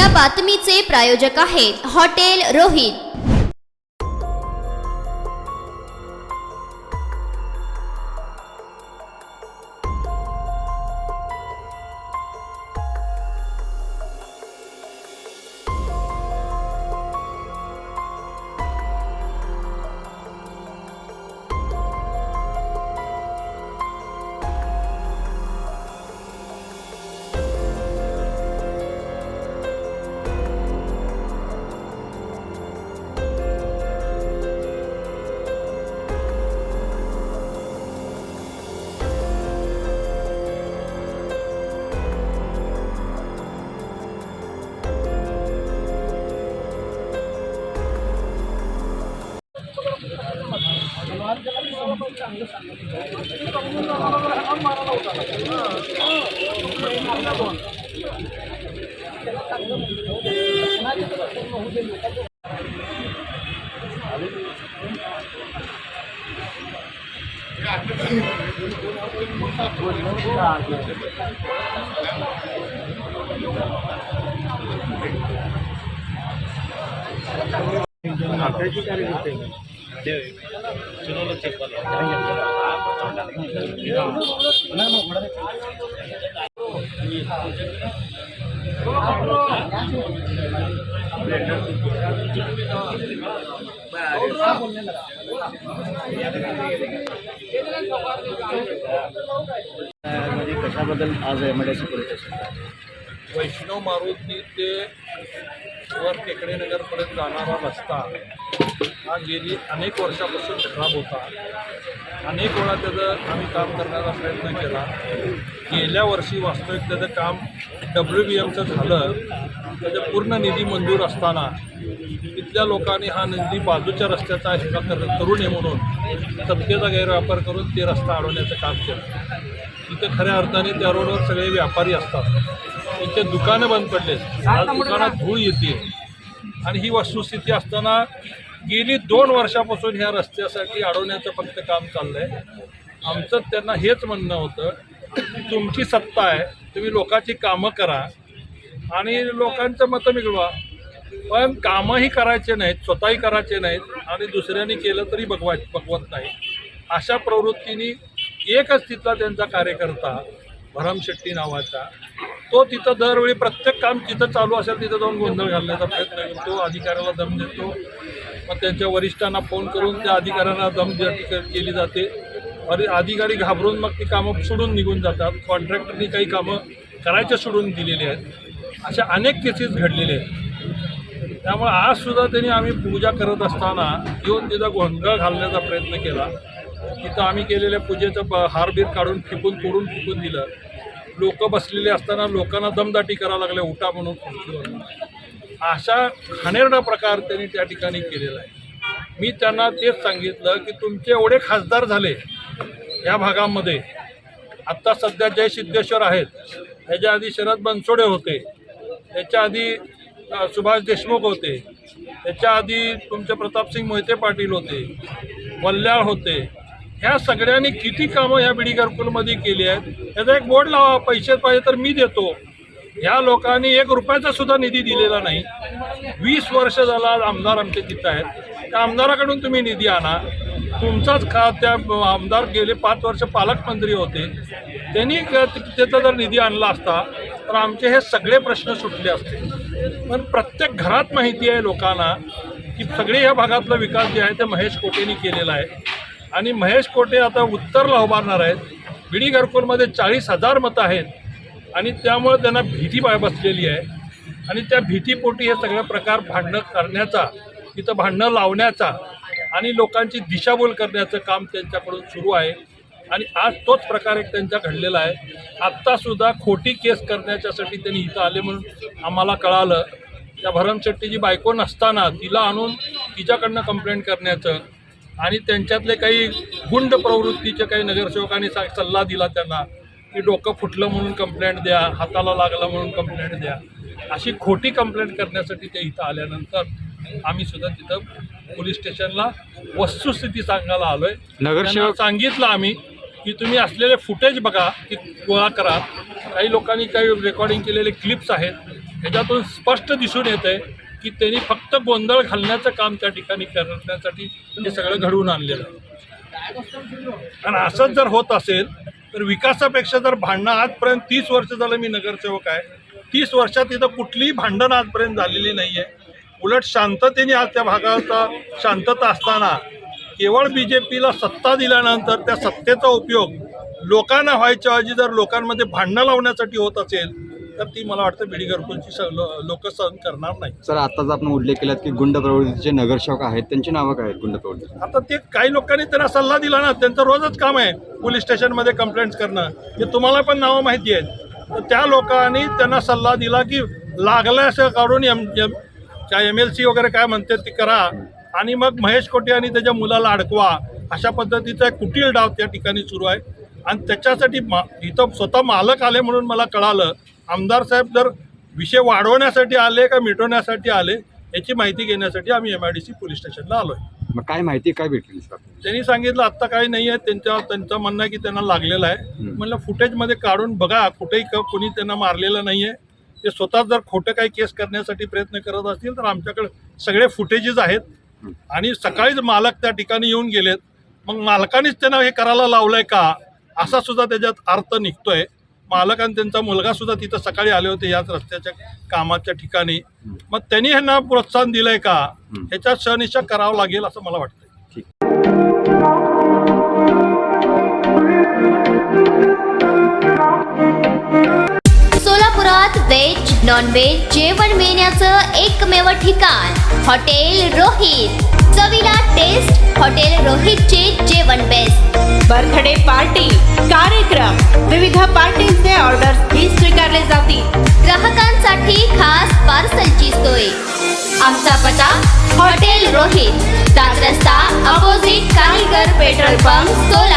या बातमीचे प्रायोजक आहेत हॉटेल रोहित। कशाबद्दल आज एमआयडीसी पोलीस स्टेशन वैष्णव मारुती ते वर टेकडे नगरपर्यंत जाणारा रस्ता हा गेली अनेक वर्षापासून खराब होता। अनेक वेळा त्याचं आम्ही काम करण्याचा प्रयत्न केला। गेल्या वर्षी वास्तविक त्याचं काम WBMचं झालं। त्याचं पूर्ण निधी मंजूर असताना तिथल्या लोकांनी हा निधी बाजूच्या रस्त्याचा हिस्सा करू नये म्हणून सत्तेचा गैरवापर करून ते रस्ता अडवण्याचं काम केलं। तिथे खऱ्या अर्थाने त्या रोडवर सगळे व्यापारी असतात, त्यांचे दुकानं बंद पडले, आज दुकानात धूळ येते आणि ही वस्तुस्थिती असताना गेली 2 वर्षापासून ह्या रस्त्यासाठी अडवण्याचं फक्त काम चाललं आहे। आमचं त्यांना हेच म्हणणं होतं की तुमची सत्ता आहे, तुम्ही लोकांची कामं करा आणि लोकांचं मतं मिळवा, पण कामंही करायचे नाहीत, स्वतःही करायचे नाहीत आणि दुसऱ्यांनी केलं तरी बघवत नाही। अशा प्रवृत्तीने एकच तिथला त्यांचा कार्यकर्ता भरम शेट्टी नावाचा, तो तिथं दरवेळी प्रत्येक काम जिथं चालू असेल तिथं जाऊन गोंधळ घालण्याचा प्रयत्न करतो, अधिकाऱ्याला दम देतो। मग त्यांच्या वरिष्ठांना फोन करून त्या अधिकाऱ्यांना दम केली जाते आणि अधिकारी घाबरून मग ती कामं सोडून निघून जातात। कॉन्ट्रॅक्टरनी काही कामं करायच्या सोडून दिलेली आहेत। अशा अनेक केसेस घडलेले आहेत। त्यामुळे आजसुद्धा त्यांनी आम्ही पूजा करत असताना येऊन तिथं गोंधळ घालण्याचा प्रयत्न केला। तिथं आम्ही केलेल्या पूजेचं हारबीर काढून तोडून फेकून दिलं। लोक बसलेले असताना लोकांना दमदाटी करायला लागल्या, उठा म्हणून खुर्चीवर। अशा घाणेरडा प्रकार त्यांनी त्या ठिकाणी केलेला आहे। मी त्यांना तेच सांगितलं की तुमचे एवढे खासदार झाले या भागामध्ये, आत्ता सध्या जय सिद्धेश्वर आहेत, त्याच्या आधी शरद बनसोडे होते, त्याच्या आधी सुभाष देशमुख होते, त्याच्या आधी तुमचे प्रतापसिंग मोहिते पाटील होते, वल्ल्याळ होते। ह्या सगळ्यांनी किती कामं ह्या बीडी घरकुलमध्ये केली आहेत, याचा एक बोर्ड लावा, पैसे पाहिजे तर मी देतो। ह्या लोकांनी 1 रुपयाचा सुद्धा निधी दिलेला नाही। 20 वर्ष झाला आमदार आमचे तिथं आहेत, त्या आमदाराकडून तुम्ही निधी आणा। तुमचाच त्या आमदार गेले 5 वर्ष पालकमंत्री होते, त्यांनी त्याचा जर निधी आणला असता तर आमचे हे सगळे प्रश्न सुटले असते। पण प्रत्येक घरात माहिती आहे लोकांना की सगळे ह्या भागातला विकास जे आहे ते महेश कोटेंनी केलेला आहे आणि महेश कोटे आता उत्तरला उभारणार आहेत। बीडी घरकुलमध्ये 40,000 मतं आहेत आणि त्यामुळे त्यांना भीती बसलेली आहे आणि त्या भीतीपोटी हे सगळं प्रकार भांडणं करण्याचा, तिथं भांडणं लावण्याचा आणि लोकांची दिशाभूल करण्याचं काम त्यांच्याकडून सुरू आहे आणि आज तोच प्रकार एक त्यांचा घडलेला आहे। आत्तासुद्धा खोटी केस करण्याच्यासाठी त्यांनी इथं आले म्हणून आम्हाला कळालं। त्या भरम शेट्टीची बायको नसताना तिला आणून तिच्याकडनं कंप्लेंट करण्याचं आणि त्यांच्यातले काही गुंड प्रवृत्तीचे काही नगरसेवकांनी सल्ला दिला त्यांना की डोकं फुटलं म्हणून कंप्लेंट द्या, हाताला लागलं म्हणून कंप्लेंट द्या, अशी खोटी कंप्लेंट करण्यासाठी ते इथं आल्यानंतर आम्ही सुद्धा तिथं पोलीस स्टेशनला वस्तुस्थिती सांगायला आलो आहे। नगरसेवक सांगितलं आम्ही की तुम्ही असलेले फुटेज बघा, की गोळा करा। काही लोकांनी काही रेकॉर्डिंग केलेले क्लिप्स आहेत ह्याच्यातून स्पष्ट दिसून येत आहे की त्यांनी फक्त गोंधळ घालण्याचं काम त्या ठिकाणी करण्यासाठी हे सगळं घडवून आणलेलं आहे. आणि असंच जर होत असेल तर विकासापेक्षा जर भांडणं, आजपर्यंत 30 वर्ष झालं मी नगरसेवक आहे, 30 वर्षात इथं कुठलीही भांडण आजपर्यंत झालेली नाही आहे. उलट शांततेने आज त्या भागाचा शांतता असताना केवळ BJPला सत्ता दिल्यानंतर त्या सत्तेचा उपयोग लोकांना व्हायच्या ऐवजी जर लोकांमध्ये भांडणं लावण्यासाठी होत असेल तर ती मला वाटतं बीडी घरकुलची लोक सहन करणार नाही. सर, आताच आपण उल्लेख केलात की गुंड प्रवृत्तीचे नगरसेवक आहेत, त्यांची नावं काय आहेत गुंड प्रवृत्ती? आता ते काही लोकांनी त्यांना सल्ला दिला ना, त्यांचं रोजच काम आहे पोलीस स्टेशनमध्ये कंप्लेंट्स करणं, हे तुम्हाला पण नावं माहिती आहेत. तर त्या लोकांनी त्यांना सल्ला दिला की लागलं असं काढून MLC वगैरे काय म्हणते ती करा आणि मग महेश कोटे आणि त्याच्या मुलाला अडकवा, अशा पद्धतीचा एक कुटील डाव त्या ठिकाणी सुरू आहे. आणि त्याच्यासाठी इथं स्वतः मालक आले म्हणून मला कळालं. आमदार साहेब जर विषय वाढवण्यासाठी आले का मिटवण्यासाठी आले याची माहिती घेण्यासाठी आम्ही MIDC पोलीस स्टेशनला आलो आहे. मग काय माहिती काय भेटली सर? त्यांनी सांगितलं आत्ता काही नाही आहे, त्यांचं म्हणणं आहे की त्यांना लागलेलं आहे. म्हणलं फुटेजमध्ये काढून बघा, कुठेही कोणी त्यांना मारलेलं नाही आहे. ते स्वतः जर खोटं काही केस करण्यासाठी प्रयत्न करत असतील तर आमच्याकडे सगळे फुटेजेस आहेत आणि सकाळीच मालक त्या ठिकाणी येऊन गेलेत. मग मालकानेच त्यांना हे करायला लावलंय का असा सुद्धा त्याच्यात अर्थ निघतोय. मालक आणि त्यांचा मुलगा सुद्धा तिथं सकाळी आले होते याच रस्त्याच्या कामाच्या ठिकाणी. मग त्यांनी ह्यांना प्रोत्साहन दिलंय का ह्याच्यात शहनिशा करावं लागेल असं मला वाटतं. सोलापुरात व्हेज नॉन व्हेज जेवण मिळण्याचं एकमेव ठिकाण हॉटेल रोहित. चवीला टेस्ट हॉटेल रोहितचे जेवण बेस्ट. बर्थडे पार्टी, कार्यक्रम, विविध पार्टींचे ऑर्डर्सही स्वीकारले जातील. ग्राहकांसाठी खास पार्सलची सोय. आमचा पत्ता हॉटेल रोहित, 7 रस्ता अपोजिट कारीगर पेट्रोल पंप, सोलापूर.